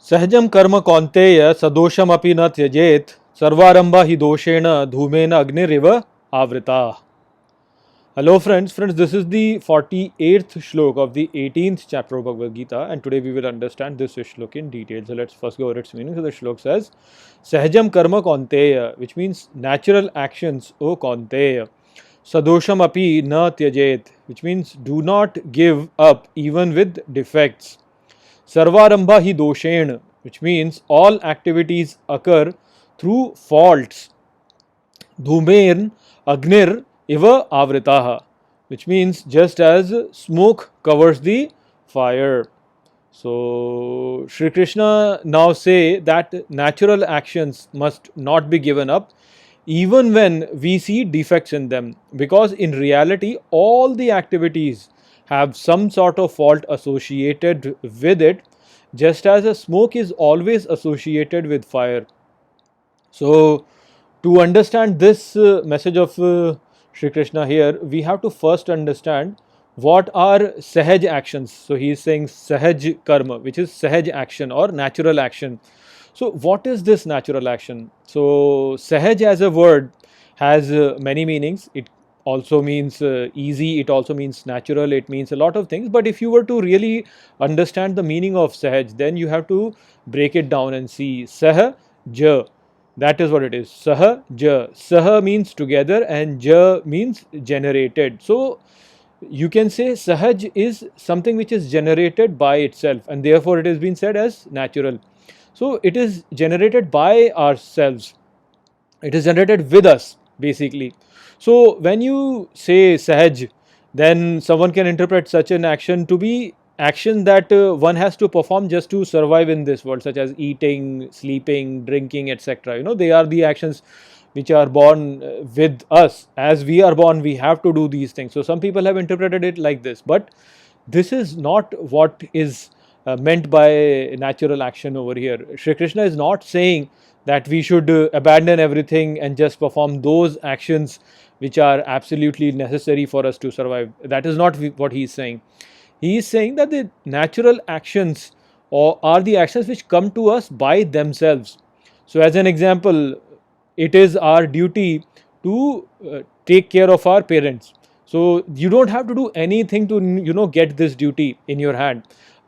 Sahajam karma kaunteya sadosham api na tyajet sarvarambha hi doshena dhumena agniriva avrita. Hello friends, this is the 48th shlok of the 18th chapter of Bhagavad Gita, and today we will understand this shlok in detail. So let's first go over its meaning. So the shlok says, Sahajam karma kaunteya, which means natural actions, O kaunteya. Sadosham api na tyajet, which means do not give up even with defects. Sarvarambha hi doshen, which means all activities occur through faults. Dhumen agnir iva avritaha, which means just as smoke covers the fire. So Shri Krishna now say that natural actions must not be given up even when we see defects in them, because in reality all the activities have some sort of fault associated with it, just as a smoke is always associated with fire. So to understand this message of Shri Krishna here, we have to first understand what are sahaj actions. So he is saying sahaj karma, which is sahaj action or natural action. So what is this natural action? So sahaj as a word has many meanings. It also means easy, it also means natural, it means a lot of things. But if you were to really understand the meaning of sahaj, then you have to break it down and see sah ja. That is what it is. Saha ja. Saha means together and ja means generated. So you can say sahaj is something which is generated by itself, and therefore it has been said as natural. So it is generated by ourselves. It is generated with us basically. So when you say sahaj, then someone can interpret such an action to be action that one has to perform just to survive in this world, such as eating, sleeping, drinking, etc. They are the actions which are born with us. As we are born, we have to do these things. So some people have interpreted it like this, but this is not what is meant by natural action over here. Shri Krishna is not saying that we should abandon everything and just perform those actions which are absolutely necessary for us to survive. That is not what he is saying. He is saying that the natural actions are the actions which come to us by themselves. So as an example, it is our duty to take care of our parents. So you don't have to do anything to get this duty in your hand.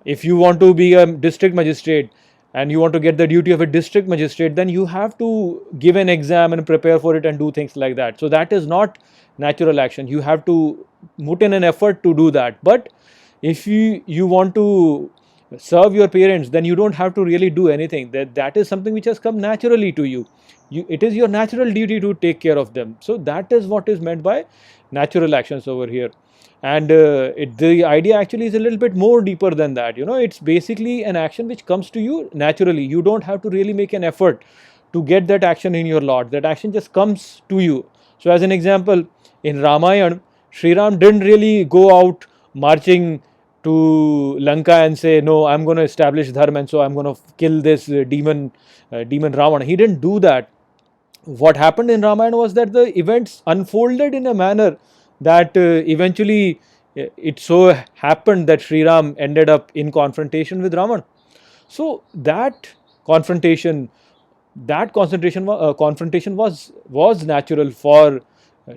If you want to be a district magistrate and you want to get the duty of a district magistrate, then you have to give an exam and prepare for it and do things like that. So that is not natural action. You have to put in an effort to do that. But if you want to serve your parents, then you don't have to really do anything. That is something which has come naturally to you. It is your natural duty to take care of them. So that is what is meant by natural actions over here. And the idea actually is a little bit more deeper than that. It's basically an action which comes to you naturally. You don't have to really make an effort to get that action in your lot. That action just comes to you. So as an example, in Ramayana, Sri Ram didn't really go out marching to Lanka and say, no, I'm going to establish Dharma, and so I'm going to kill this demon Ravana. He didn't do that. What happened in Ramayana was that the events unfolded in a manner that eventually it so happened that Sri Ram ended up in confrontation with Ravan. So that confrontation was natural for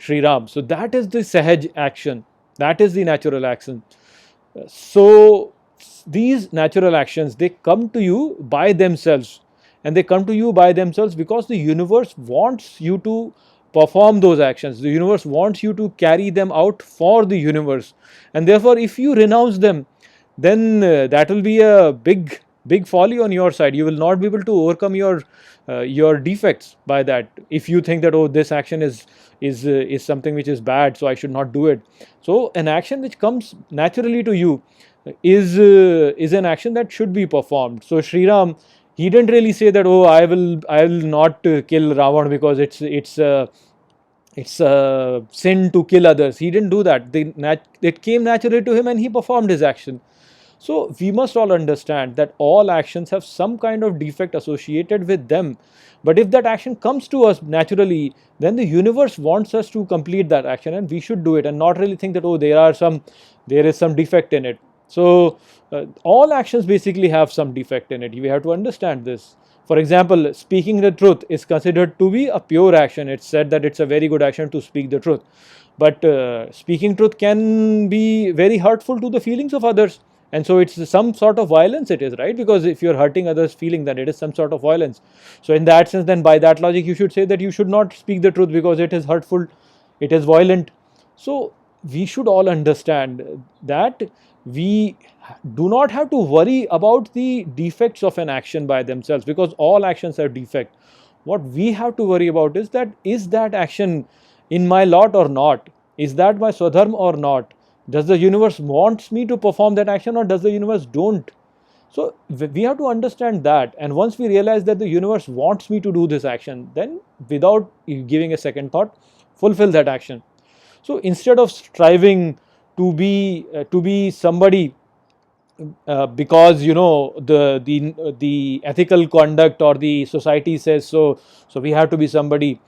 Sri Ram. So that is the sahaj action. That is the natural action. So these natural actions, they come to you by themselves, and they come to you by themselves because the universe wants you to perform those actions. The universe wants you to carry them out for the universe, and therefore if you renounce them, then that will be a big folly on your side. You will not be able to overcome your defects by that. If you think that, oh, this action is something which is bad, so I should not do it. So an action which comes naturally to you is an action that should be performed. So Sri Ram, he didn't really say that, oh, I will not kill Ravan because it's a sin to kill others. He didn't do that. It came naturally to him and he performed his action. So we must all understand that all actions have some kind of defect associated with them. But if that action comes to us naturally, then the universe wants us to complete that action and we should do it and not really think that, oh, there is some defect in it. So all actions basically have some defect in it. We have to understand this. For example, speaking the truth is considered to be a pure action. It's said that it's a very good action to speak the truth. But speaking truth can be very hurtful to the feelings of others. And so it's some sort of violence, it is, right? Because if you're hurting others' feeling, then it is some sort of violence. So in that sense, then by that logic, you should say that you should not speak the truth because it is hurtful, it is violent. So we should all understand that we do not have to worry about the defects of an action by themselves, because all actions have defect. What we have to worry about is that action in my lot or not? Is that my swadharma or not? Does the universe wants me to perform that action, or does the universe don't? So we have to understand that, and once we realize that the universe wants me to do this action, then without giving a second thought, fulfill that action. So instead of striving to be somebody because the ethical conduct or the society says so, so we have to be somebody,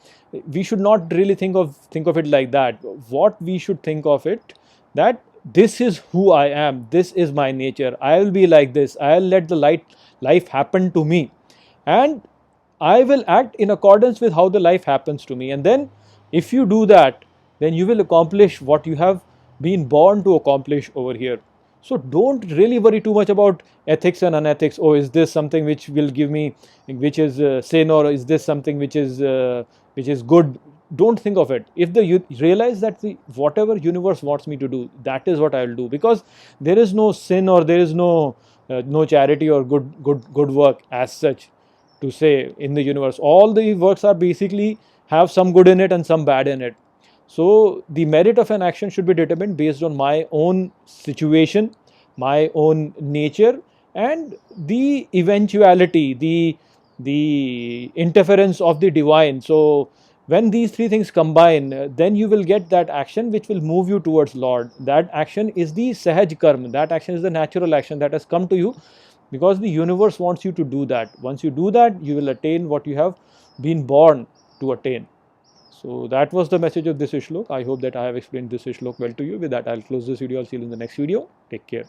we should not really think of it like that. What we should think of it, that this is who I am, this is my nature, I will be like this, I will let the life happen to me, and I will act in accordance with how the life happens to me. And then if you do that, then you will accomplish what you have been born to accomplish over here. So don't really worry too much about ethics and unethics. Oh, is this something which will give me, which is sin, or is this something which is good? Don't think of it. If you realize that whatever universe wants me to do, that is what I will do, because there is no sin, or there is no charity or good work as such to say in the universe. All the works are basically have some good in it and some bad in it. So the merit of an action should be determined based on my own situation, my own nature, and the eventuality, the interference of the divine. So when these three things combine, then you will get that action which will move you towards Lord. That action is the sahaj karma. That action is the natural action that has come to you, because the universe wants you to do that. Once you do that, you will attain what you have been born to attain. So that was the message of this shlok. I hope that I have explained this shlok well to you. With that, I'll close this video. I'll see you in the next video. Take care.